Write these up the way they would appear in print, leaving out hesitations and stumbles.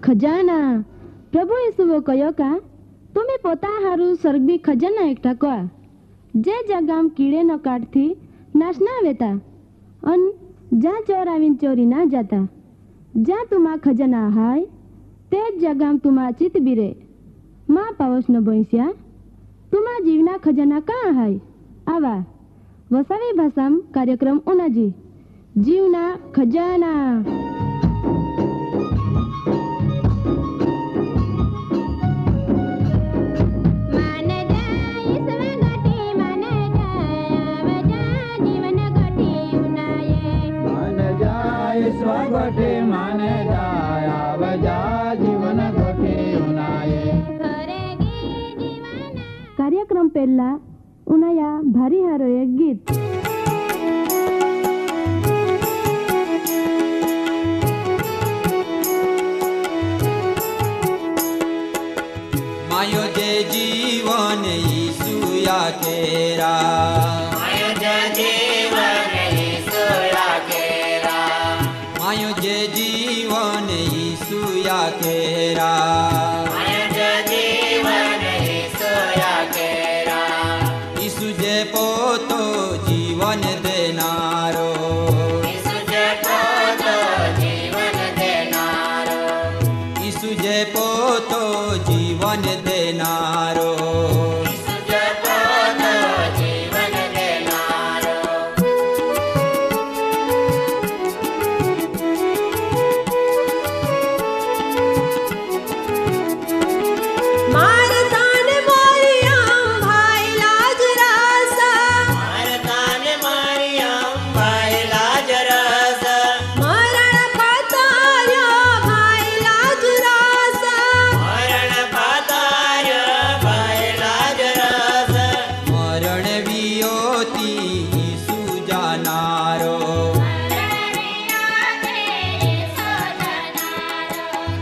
खजाना प्रभु यीशुओ कहो का तुम्हें पोता हारू स्वर्गीय खजाना एकठा कोआ जे जगाम कीड़े न काटती नाश ना वेता अन जा चोर आवीन चोरी ना जाता जा तुमा खजाना हाय ते जगाम तुमा चित बिरे माँ पावस न बोईस्या तुमा जीवना खजाना कहाँ हाय आवा वसावी भाषाम कार्यक्रम उनाजी जीवना खजाना। स्वगटे माने जाया बजा जीवन गटे उनाये कार्यक्रम पहला उनाया भारी हारो एक गीत मायो जे जीवन यीशुया केरा मायो जे जीवन यीशुया केरा मायो जे जीवन यीशुया केरा मायो जे जीवन यीशुया केरा यीशु जे पोतो जीवन देनारो यीशु जे पोतो जीवन देनारो यीशु जे पोतो जीवन देनारो यीशु जे पोतो जीवन देनारो मारता ने मरियम भाई लाजरस मारता ने मरियम भाई लाजरस मरण पाताया भाई लाजरस मरण पाताय भाई लाजरस मरण वियोती यीशु जानारो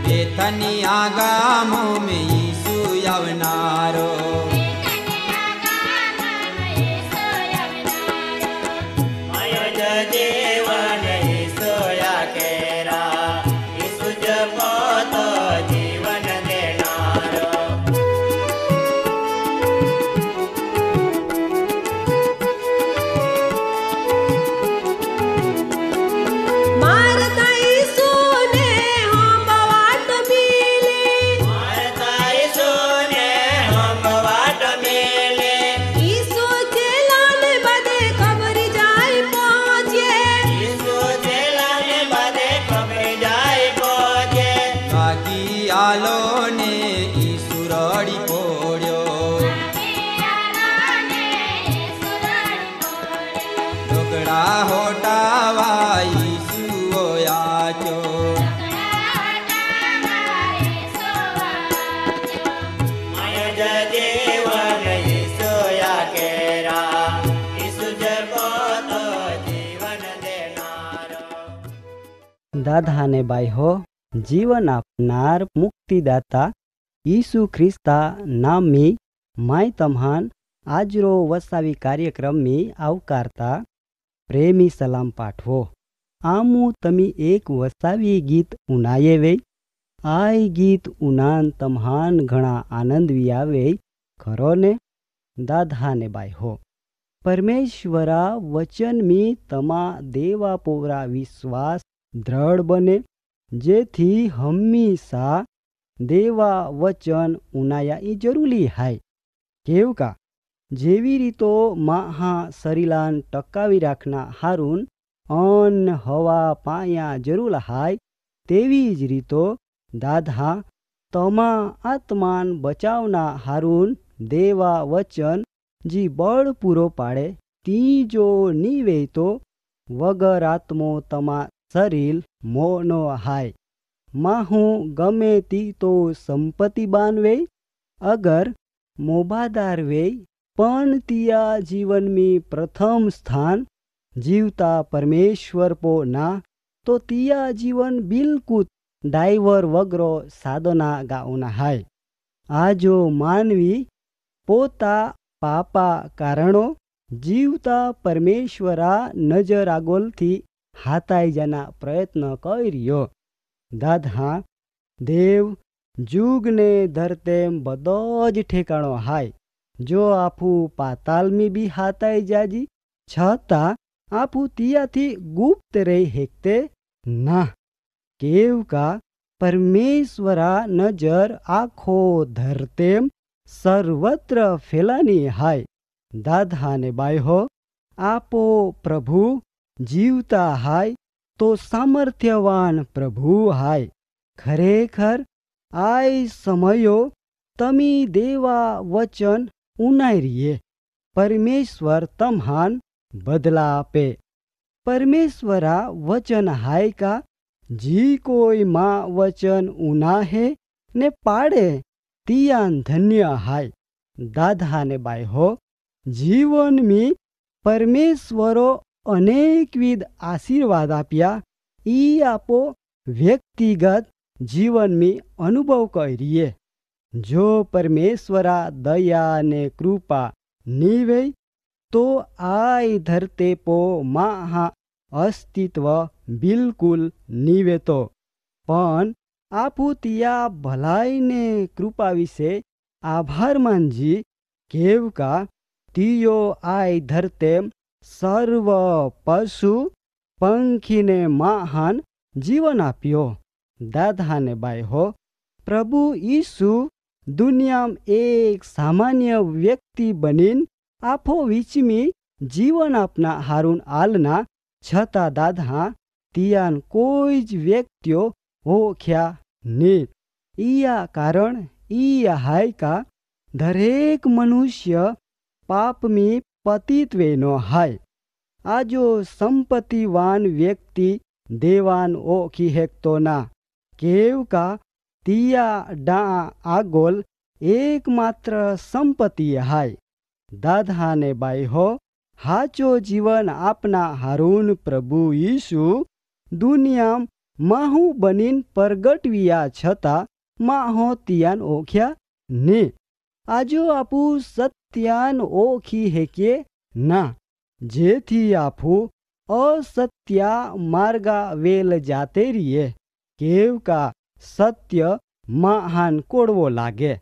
बेथनिया गामो में यीशु यवनारो मायो जे जीवन यीशुया केरा यीशु जे पोतो जीवन देनारो मारता यीशु ने हम वाट मिली मारता यीशु ने हम वाट मिले यीशु चेलाने बदे कब्र जाई पहुंचे यीशु चेला ने बदे कब्र जाए पहुंचे काकी आलो ने यीशु रड़ी पोड़्यो ढोकड़ा होटावा यीशु आचो मायो जे जीवन यीशुया केरा यीशु जे पोतो जीवन देनारो दादा ने बाई हो जीवन आपनार मुक्तिदाता यीशु ख्रिस्ता नाम मी माय तम्हान आजरो वसावी कार्यक्रम मी आवकारता प्रेमी सलाम पाठवो आमू तमी एक वसावी गीत उनाये वे आय गीत उनान तम्हान घणा आनंद वियावे खरो ने दादा ने बाई हो परमेश्वरा वचन मी तमा देवा पोरा विश्वास दृढ़ बने जेथी हमेशा देवा वचन उनाया ई जरूरी है केव का जेवी रीतो महा शरीलान टकावी राखना हारून अन्न हवा पाया जरूर हाय तेवी ज रीतो दादा तमा आत्मान बचावना हारून देवा वचन जी बळ पूरो पाड़े ती जो नीवे तो वगर आत्मो तमा शरीर मोनो हाय माहू गमे ती तो संपत्ति बानवे अगर मोबादार वे पण तिया जीवन में प्रथम स्थान जीवता परमेश्वर पो ना तो तिया जीवन बिल्कुल डाइवर वगरो साधना गाओना हाय आजो मानवी पोता पापा कारणो जीवता परमेश्वरा नजर आगोल थी हाताई जाना प्रयत्न कर्यो दादा દેવ જુગને ધરતેમ બધો જ ઠેકાણો હાય. જો આફું પાતાલમી બી હાતાઈ જાજી છતાં આફું તિયાથી ગુપ્ત રહી હેકતે ના. કેવ કા પરમેશ્વરા નજર આખો ધરતેમ સર્વત્ર ફેલાની હાય. દાદા ને બાયો આપો પ્રભુ જીવતા હાય તો સામર્થ્યવાન પ્રભુ હાય. ખરેખર આય સમયો તમી દેવા વચન ઉનારીએ. પરમેશ્વર તમ્હાન બદલા આપે. પરમેશ્વરા વચન હાય કા જી કોઈ માં વચન ઉનાહે ને પાડે તિયાન ધન્ય હાય. દાદા ને બાયો જીવન મી પરમેશ્વરો અનેકવિધ આશીર્વાદ આપ્યા. ઈ આપો વ્યક્તિગત જીવન મી અનુભવ કરીએ. જો પરમેશ્વરા દયા ને કૃપા નીવે તો આય ધરતે પો મહા અસ્તિત્વ બિલકુલ નીવેતો. પણ આપું તિયા ભલાઈ ને કૃપા વિશે આભાર માનજી. કેવકા તિયો આય ધરતેમ સર્વ પશુ પંખીને મહાન જીવન આપ્યો. દાદા ને બાયો પ્રભુ ઈસુ દુનિયામાં એક સામાન્ય વ્યક્તિ બનીને આફો વીચમી જીવન આપના હાरून આલના છતાં દાદા તિયાન કોઈ જ વ્યક્તિઓ ઓખ્યા નહીં. ઈયા કારણ ઈ હાય કા દરેક મનુષ્ય પાપમી પતિત્વેનો હાય. આજો સંપત્તિવાન વ્યક્તિ દેવાન ઓખી હેકતો ના. કેવકા તિયા ડા આગોલ એકમાત્ર સંપત્તિ હાય. દાદા ને બાયો હાચો જીવન આપના હાरून પ્રભુ ઈસુ દુનિયામ માહુ બનીન પ્રગટવ્યા છતાં માહો તિયાન ઓખ્યા ને. આજો આપુ સત્યાન ઓખી હેકીએ ના. જેથી આપું અસત્યા માર્ગા વેલ જાતે રીએ. કેવકા સત્ય મહાન કોડવો લાગે.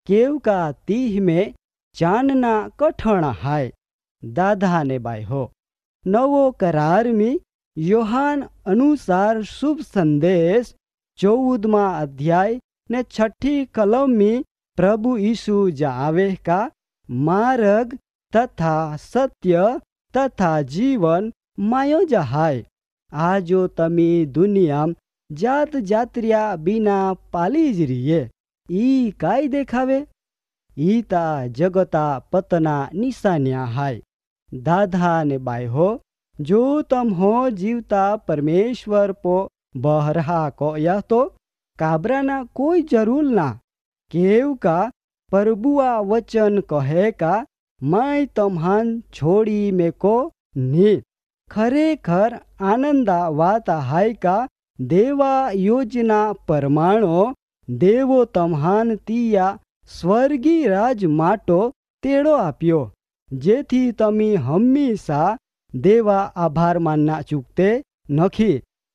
કેવકા તીહ में ચાંદના કઠણ હાય. દાદા ને બાયો નવો કરાર મી યોહાન અનુસાર શુભ સંદેશ 14મા અધ્યાય ને 6ઠી કલમ મી પ્રભુ ઈસુ જાવે કા માર્ગ તથા સત્ય તથા જીવન માયો જહાય. આ જો તમે દુનિયામ જાત જાત્ર્યા બીના પાલી જ રીએ ઈ કાઈ દેખાવે. ઈ તા જગતા પતના નિશાન્યા હાય. દાદા ને બાયો જો તમ હો જીવતા પરમેશ્વર પો બહરહા કોયા તો કાબરાના કોઈ જરૂર ના. કેવકા પ્રભુઆ વચન કહે કા मैं तम्हान छोड़ी में को ने. खरेखर आनंदा वात हाय का देवा योजना परमाणो देवो तम्हान तिया स्वर्गी राज माटो तेड़ो आप्यो. जेथी तमी हमेशा देवा आभार मानना चूकते नखी.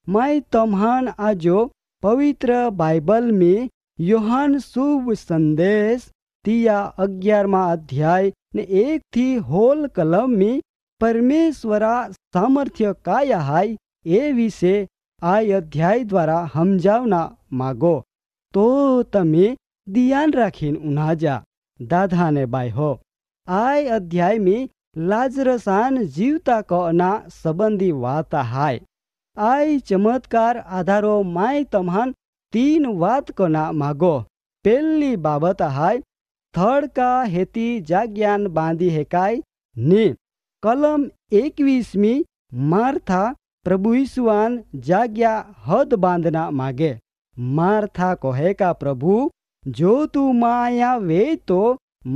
मैं तम्हान आजो पवित्र बाइबल में योहान शुभ संदेश तिया 11मा अध्याय ने 1 થી 16 કલમ में परमेश्वरा सामर्थ्य काय हाय ए विषे आ अध्याय द्वारा समझावना मागो तो तमे ध्यान राखीन उन्हाजा. दादा ने बायो आय अध्याय में लाजरसान जीवता कना संबंधी वात हाय. आय चमत्कार आधारो माय तम्हान 3 वात कना मागो. पहली बाबत हाय थर्ड का हेती जाग्यान बांधी हेकाय ने. कलम 21 मार्था प्रभु ईसुआन जाग्या हद बांधना मागे. मार्था कहे का प्रभु जो तू माया वे तो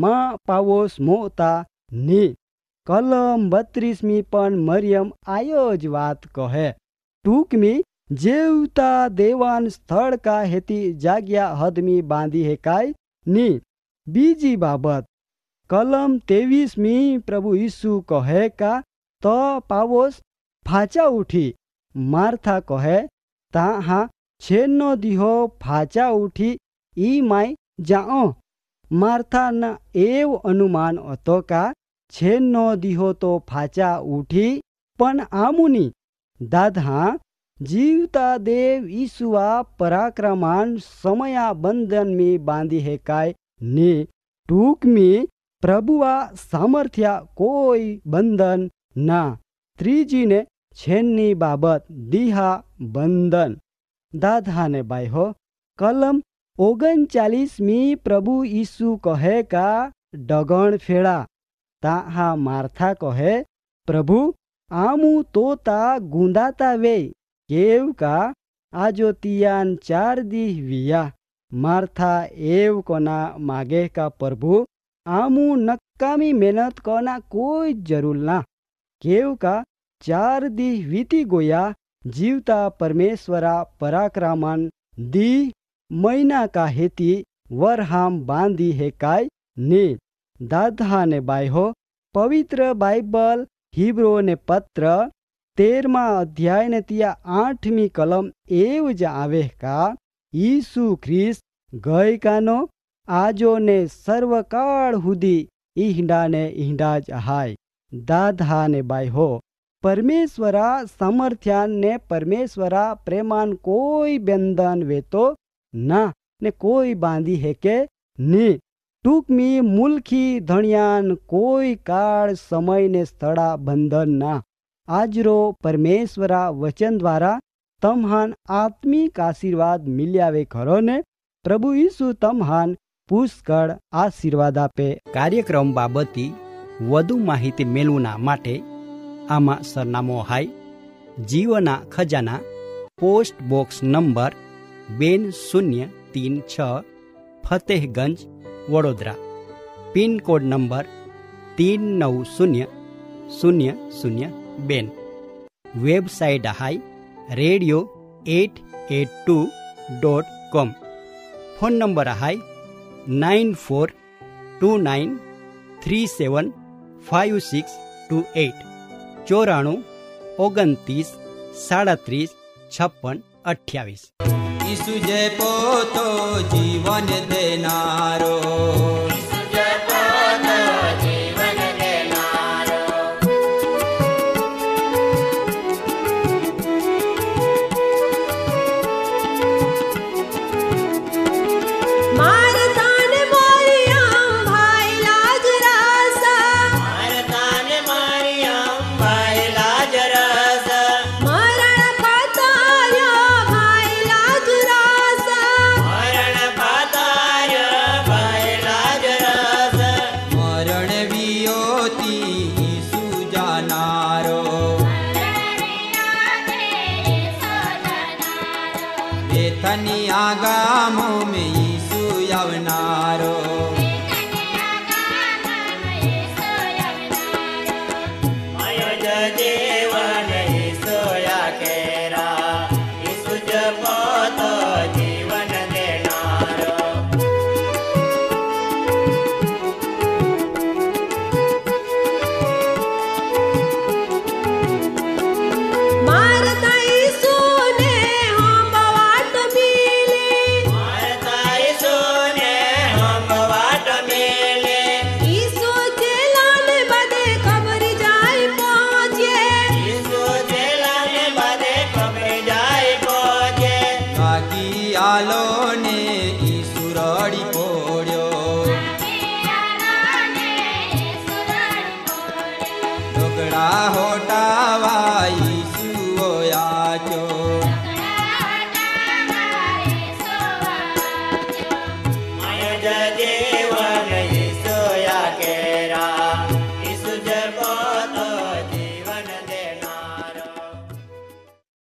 माँ पावोस मोता ने. कलम 32 पण मरियम आयोज बात कहे. टूक में जेवता देवान स्थल का हेती जाग्या हद में बांधी हेकाय ने. बीजी बाबत कलम 23 प्रभु यीशु कहे का तो पावोस फाचा उठी. मार्था कहे ता हाँ છેલ્લો દીહો ફાચા ઉઠી ઈ માય જાઓ. માર્થાના એવું અનુમાન હતો કા છેલ્લો દીહો તો ફાચા ઉઠી પણ આમુની દાદા જીવતા દેવ ઈસુઆ પરાક્રમાન સમયા બંધન મી બાંધી હેકાય ને ટૂંકમી પ્રભુઆ સામર્થ્યા કોઈ બંધન ના. ત્રીજીને છેલ્ની બાબત દિહા બંધન. દાદાને બાઈ કલમ 39મી પ્રભુ ઈસુ કહે કા ડગણ ફેળા. તાહા માર્થા કહે પ્રભુ આમું તોતા ગુંદાતા વેય કેવ કા આજો તિયાન 4 દી વિયા. માર્થા એવ કોના માગે કા પ્રભુ આમું નકામી મહેનત કોના કોઈ જરૂર ના. કેવ કા 4 દી વીતી ગોયા જીવતા પરમેશ્વરા પરાક્રમન દી મહિના કા હેતી વરહામ બાંધી હેકાય ને. દાદાને બાઈ પવિત્ર બાઇબલ હિબ્રો ને પત્ર 13મા અધ્યાય ને ત્યાં 8મી કલમ એવું જ આવે કા ઈસુ ખ્રિસ્ત ગઈકાનો આજો ને સર્વકાળ સુધી ઈંડા ને ઈંડા જ હાય. દાદાને બાઈ પરમેશ્વરા સામર્થ્યાન ને પરમેશ્વરા પ્રેમાન કોઈ બંધન વેતો ના ને કોઈ બાંધી હેકે ને. ટૂંકમી મુલખી ધણિયાન કોઈ કાળ સમય ને સ્થળા બંધન ના. આજરો પરમેશ્વરા વચન દ્વારા તમહાન આત્મિક આશીર્વાદ મિલ્યાવે ખરો ને. પ્રભુ ઈસુ તમહાન પુષ્કળ આશીર્વાદ આપે. કાર્યક્રમ બાબતી વધુ માહિતી મેળવના માટે આમાં સરનામો હાય જીવના ખજાના post box number 2036 Fatehganj Vadodara. Pin code number 390002. Website હાય radio882.com. ફોન નંબર હાય 9429375628 94 29 37 56 28. ઈસુ જે પોતો જીવન દેનારો, બેથની આગામો में ઈસુ આવનારો. આલો ને